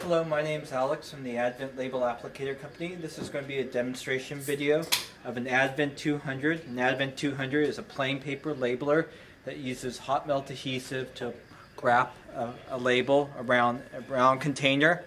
Hello, my name is Alex from the Advent Label Applicator Company. This is going to be a demonstration video of an Advent 200. An Advent 200 is a plain paper labeler that uses hot melt adhesive to wrap a label around a round container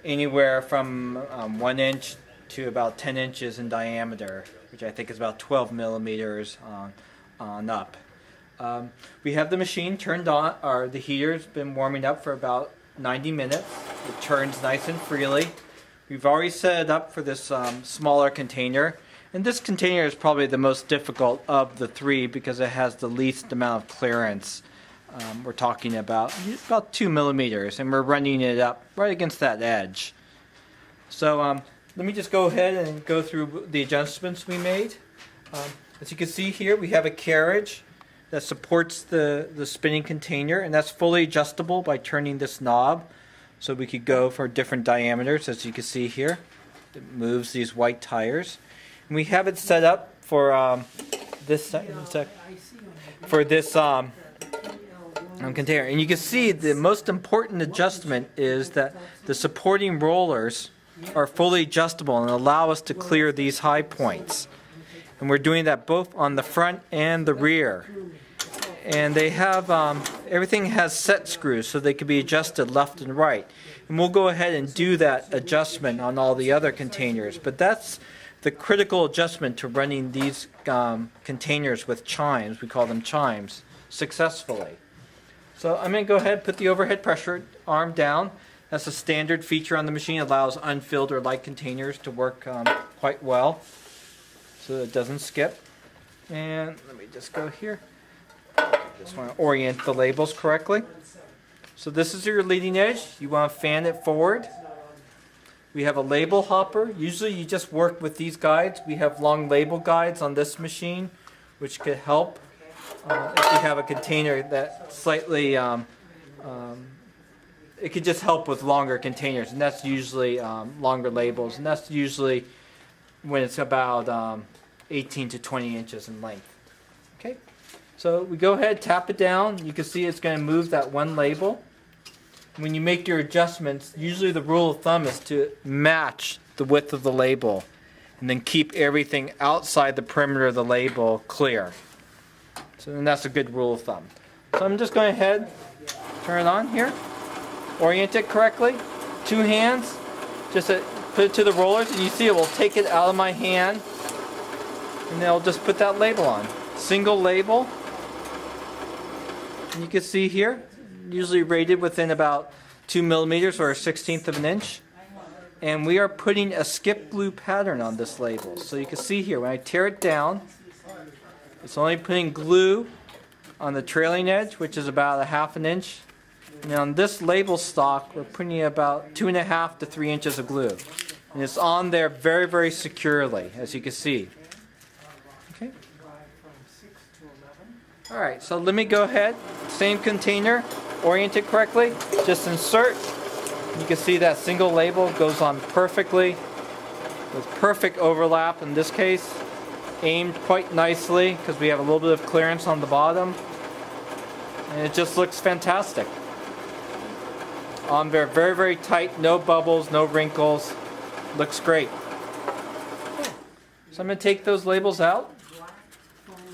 anywhere from 1 inch to about 10 inches in diameter, which I think is about 12 millimeters on up. We have the machine turned on, or the heater's been warming up for about 90 minutes. It turns nice and freely. We've already set it up for this smaller container, and this container is probably the most difficult of the three because it has the least amount of clearance. We're talking about 2 millimeters, and we're running it up right against that edge. So let me just go ahead and go through the adjustments we made. As you can see here, we have a carriage that supports the spinning container, and that's fully adjustable by turning this knob, so we could go for different diameters. As you can see here, it moves these white tires, and we have it set up for this container. And you can see the most important adjustment is that the supporting rollers are fully adjustable and allow us to clear these high points. And we're doing that both on the front and the rear. And they have, everything has set screws so they can be adjusted left and right. And we'll go ahead and do that adjustment on all the other containers. But that's the critical adjustment to running these containers with chimes, we call them chimes, successfully. So I'm going to go ahead and put the overhead pressure arm down. That's a standard feature on the machine. It allows unfilled or light containers to work quite well, so it doesn't skip. And let me just go here. Just want to orient the labels correctly. So this is your leading edge. You want to fan it forward. We have a label hopper. Usually you just work with these guides. We have long label guides on this machine, which could help if you have a container that slightly, it could just help with longer containers, and that's usually longer labels, and that's usually when it's about 18 to 20 inches in length. Okay. So we go ahead, tap it down. You can see it's going to move that one label. When you make your adjustments, usually the rule of thumb is to match the width of the label and then keep everything outside the perimeter of the label clear. So then that's a good rule of thumb. So I'm just going ahead, turn it on here, orient it correctly, 2 hands, just put it to the rollers, and you see it will take it out of my hand, and they'll just put that label on. Single label. You can see here, usually rated within about 2 millimeters or 1/16 of an inch. And we are putting a skip glue pattern on this label. So you can see here, when I tear it down, it's only putting glue on the trailing edge, which is about 1/2 inch. And on this label stock, we're putting about 2.5 to 3 inches of glue. And it's on there very, very securely, as you can see. Okay. Alright, so let me go ahead, same container, orient it correctly, just insert. You can see that single label goes on perfectly, with perfect overlap in this case, aimed quite nicely because we have a little bit of clearance on the bottom, and it just looks fantastic. On there, very, very tight, no bubbles, no wrinkles, looks great. So I'm going to take those labels out,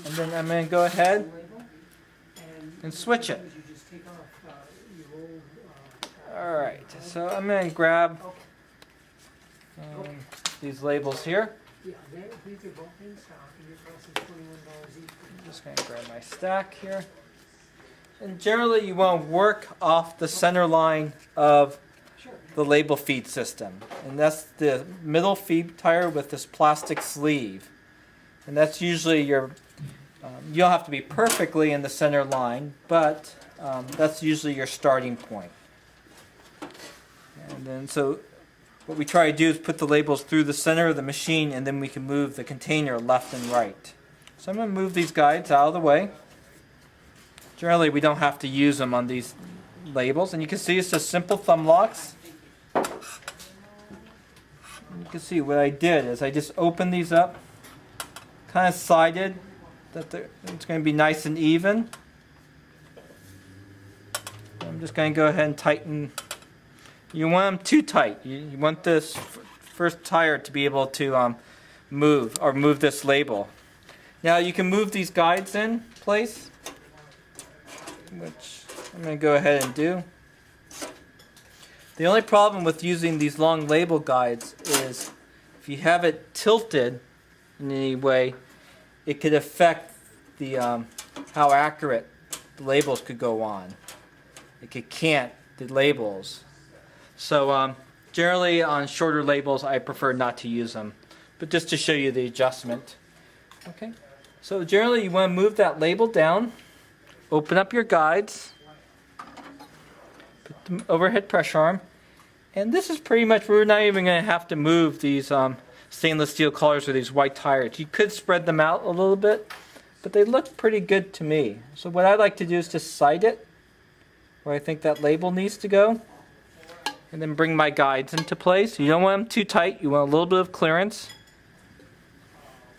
and then I'm going to go ahead and switch it. Alright, so I'm going to grab these labels here. I'm just going to grab my stack here. And generally you want to work off the center line of the label feed system. And that's the middle feed tire with this plastic sleeve. And that's usually your you don't have to be perfectly in the center line, but that's usually your starting point. And then so what we try to do is put the labels through the center of the machine, and then we can move the container left and right. So I'm going to move these guides out of the way. Generally we don't have to use them on these labels, and you can see it's just simple thumb locks. You can see what I did is I just opened these up, kind of sided, that it's going to be nice and even. I'm just going to go ahead and tighten you want them too tight. You want this first tire to be able to move this label. Now you can move these guides in place, which I'm going to go ahead and do. The only problem with using these long label guides is if you have it tilted in any way, it could affect the how accurate the labels could go on. It could cant the labels. So generally on shorter labels I prefer not to use them, but just to show you the adjustment. Okay, so generally you want to move that label down, open up your guides, put the overhead pressure arm, and this is pretty much, we're not even going to have to move these stainless steel collars or these white tires. You could spread them out a little bit, but they look pretty good to me. So what I like to do is just sight it where I think that label needs to go, and then bring my guides into place. You don't want them too tight, you want a little bit of clearance,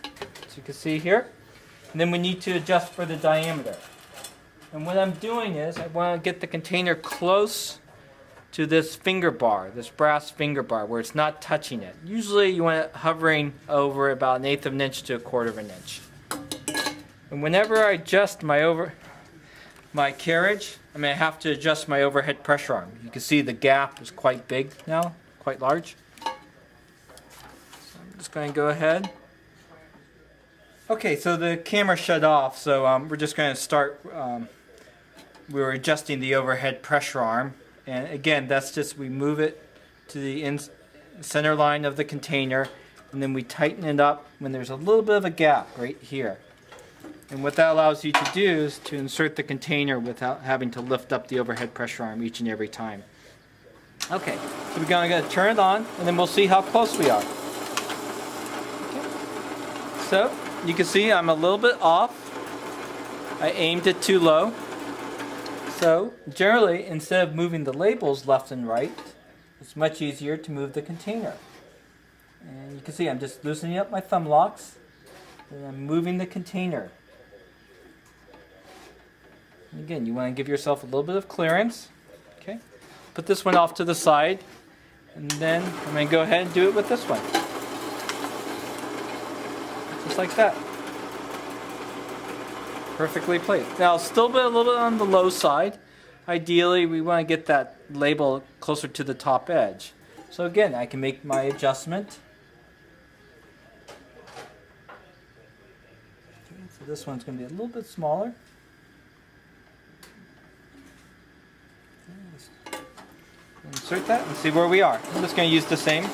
as you can see here. And then we need to adjust for the diameter. And what I'm doing is I want to get the container close to this finger bar, this brass finger bar, where it's not touching it. Usually you want it hovering over about 1/8 of an inch to 1/4 of an inch. And whenever I adjust my carriage, I'm going to have to adjust my overhead pressure arm. You can see the gap is quite big now, quite large. So I'm just going to go ahead. Okay, so the camera shut off, so we're just going to start. We're adjusting the overhead pressure arm. And again, that's just, we move it to the center line of the container, and then we tighten it up when there's a little bit of a gap right here. And what that allows you to do is to insert the container without having to lift up the overhead pressure arm each and every time. Okay, so we're going to turn it on, and then we'll see how close we are. Okay. So you can see I'm a little bit off. I aimed it too low. So generally, instead of moving the labels left and right, it's much easier to move the container. And you can see I'm just loosening up my thumb locks, and I'm moving the container. And again, you want to give yourself a little bit of clearance. Okay, put this one off to the side, and then I'm going to go ahead and do it with this one. Just like that. Perfectly placed. Now, still a little bit on the low side. Ideally, we want to get that label closer to the top edge. So again, I can make my adjustment. Okay, so this one's going to be a little bit smaller. Insert that and see where we are. I'm just going to use the same.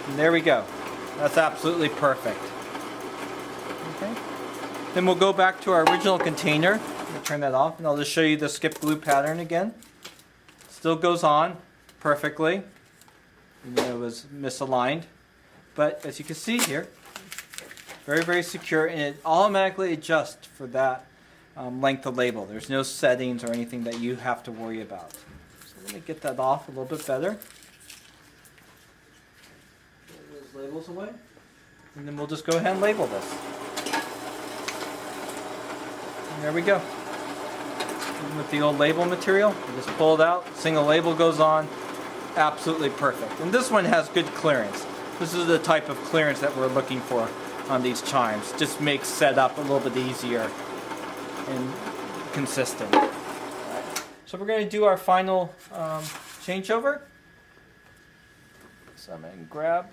And there we go. That's absolutely perfect. Okay. Then we'll go back to our original container. I'll turn that off, and I'll just show you the skip glue pattern again. Still goes on perfectly, even though it was misaligned. But as you can see here, very, very secure, and it automatically adjusts for that length of label. There's no settings or anything that you have to worry about. So let me get that off a little bit better. Get those labels away. And then we'll just go ahead and label this. And there we go. Even with the old label material, you just pull it out, single label goes on, absolutely perfect. And this one has good clearance. This is the type of clearance that we're looking for on these chimes. Just makes setup a little bit easier and consistent. So we're going to do our final changeover. So I'm going to grab.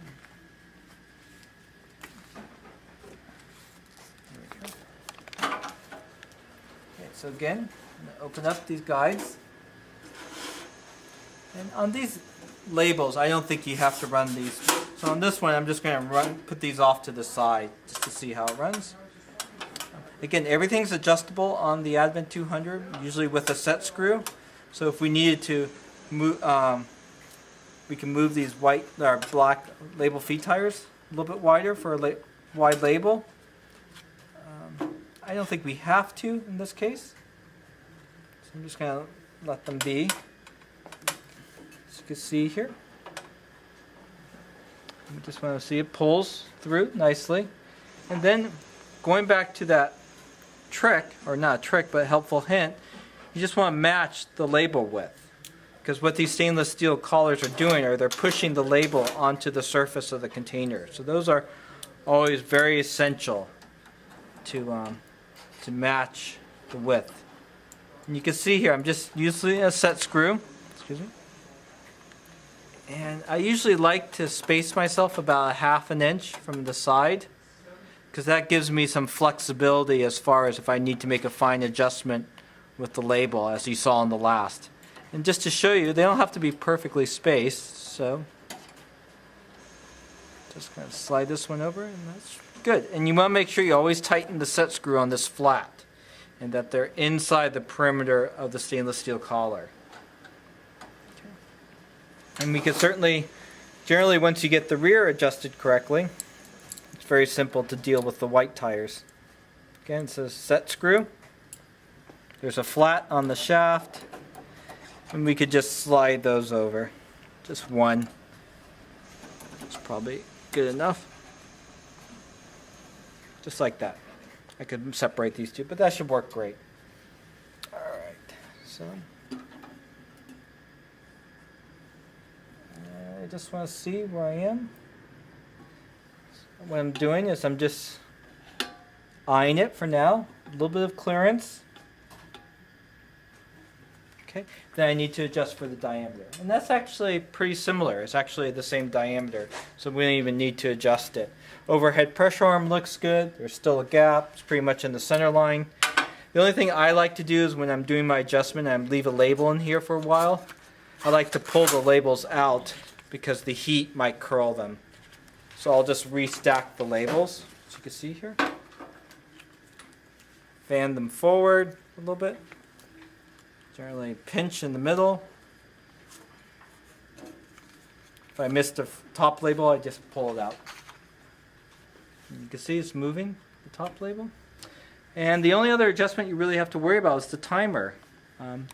Okay, so again, I'm going to open up these guides. And on these labels, I don't think you have to run these. So on this one, I'm just going to put these off to the side just to see how it runs. Again, everything's adjustable on the Advent 200, usually with a set screw. So if we needed to move, we can move these white or black label feed tires a little bit wider for a wide label. I don't think we have to in this case. So I'm just going to let them be. As you can see here. We just want to see it pulls through nicely. And then going back to that trick, or not a trick, but a helpful hint, you just want to match the label width. Because what these stainless steel collars are doing are they're pushing the label onto the surface of the container. So those are always very essential to match the width. And you can see here I'm just using a set screw. Excuse me. And I usually like to space myself about 1/2 inch from the side, because that gives me some flexibility as far as if I need to make a fine adjustment with the label, as you saw in the last. And just to show you, they don't have to be perfectly spaced, so just going to slide this one over, and that's good. And you want to make sure you always tighten the set screw on this flat, and that they're inside the perimeter of the stainless steel collar. Okay. And we can certainly, generally once you get the rear adjusted correctly, it's very simple to deal with the white tires. Again, it says set screw. There's a flat on the shaft, and we could just slide those over. Just one. That's probably good enough. Just like that. I could separate these two, but that should work great. Alright, so I just want to see where I am. What I'm doing is I'm just eyeing it for now. A little bit of clearance. Okay. Then I need to adjust for the diameter. And that's actually pretty similar. It's actually the same diameter, so we don't even need to adjust it. Overhead pressure arm looks good. There's still a gap. It's pretty much in the center line. The only thing I like to do is when I'm doing my adjustment, I leave a label in here for a while. I like to pull the labels out because the heat might curl them. So I'll just restack the labels, as you can see here. Fan them forward a little bit. Generally pinch in the middle. If I missed the top label, I just pull it out. And you can see it's moving, the top label. And the only other adjustment you really have to worry about is the timer.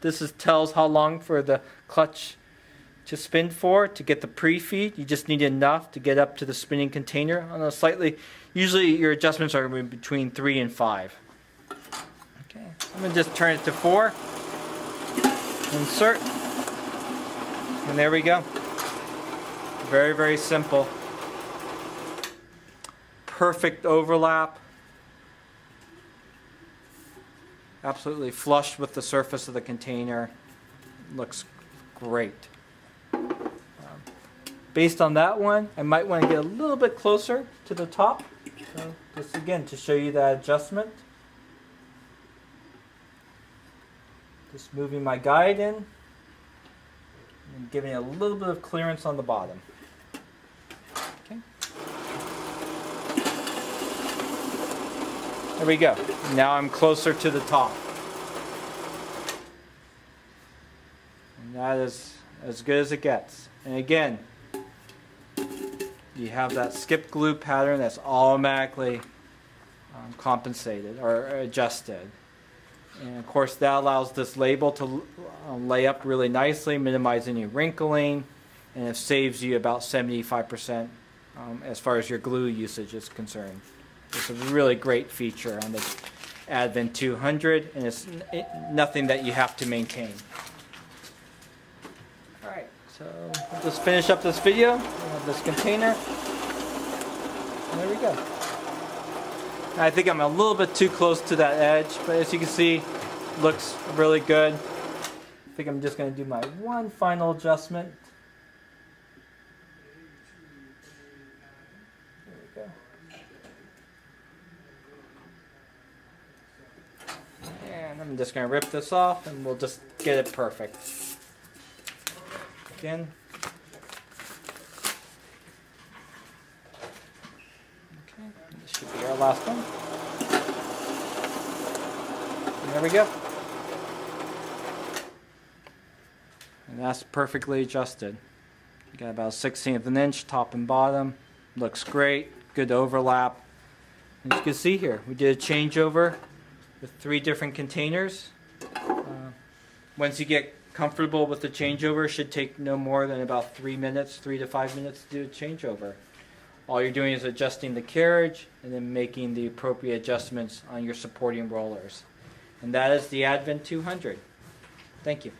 This tells how long for the clutch to spin for to get the pre-feed. You just need enough to get up to the spinning container. On a usually your adjustments are between 3 and 5. Okay, I'm going to just turn it to 4. Insert, and there we go. Very, very simple. Perfect overlap. Absolutely flush with the surface of the container. Looks great. Based on that one, I might want to get a little bit closer to the top. So just again to show you that adjustment. Just moving my guide in and giving it a little bit of clearance on the bottom. Okay. There we go. Now I'm closer to the top. And that is as good as it gets. And again, you have that skip glue pattern that's automatically compensated or adjusted. And of course that allows this label to lay up really nicely, minimize any wrinkling, and it saves you about 75% as far as your glue usage is concerned. It's a really great feature on the Advent 200, and it's nothing that you have to maintain. Alright, so we'll just finish up this video. We have this container. And there we go. I think I'm a little bit too close to that edge, but as you can see, looks really good. I think I'm just going to do my one final adjustment. There we go. And I'm just going to rip this off and we'll just get it perfect. Again. This should be our last one. And there we go. And that's perfectly adjusted. You got about 1/16 of an inch top and bottom. Looks great. Good overlap. And you can see here, we did a changeover with 3 different containers. Once you get comfortable with the changeover, it should take no more than about 3 minutes, 3 to 5 minutes to do a changeover. All you're doing is adjusting the carriage and then making the appropriate adjustments on your supporting rollers. And that is the Advent 200. Thank you.